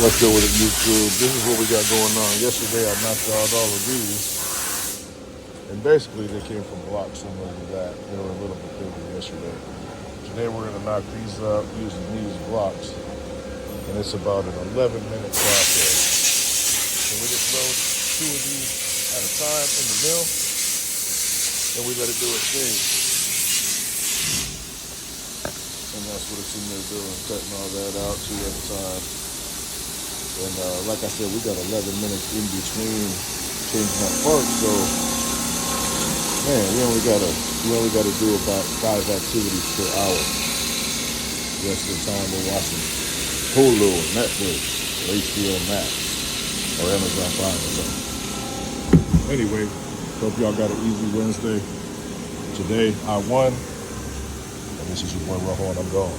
What's good with it, YouTube? This is what we got going on. Yesterday I knocked out all of these, and basically they came from blocks similar to that. They were a little bit bigger yesterday. Today we're going to knock these up using these blocks, and it's about an 11-minute process. So we just load 2 of these at a time in the mill, and we let it do its thing. And that's what it's in there doing, cutting all that out 2 at a time. And like I said, we got 11 minutes in between changing out parts. So, man, we only gotta do about 5 activities per hour. The rest of the time we're watching Hulu, Netflix, or HBO Max, or Amazon Prime or something. Anyway, hope y'all got an easy Wednesday. Today I won, and this is your boy Raho, and I'm gone.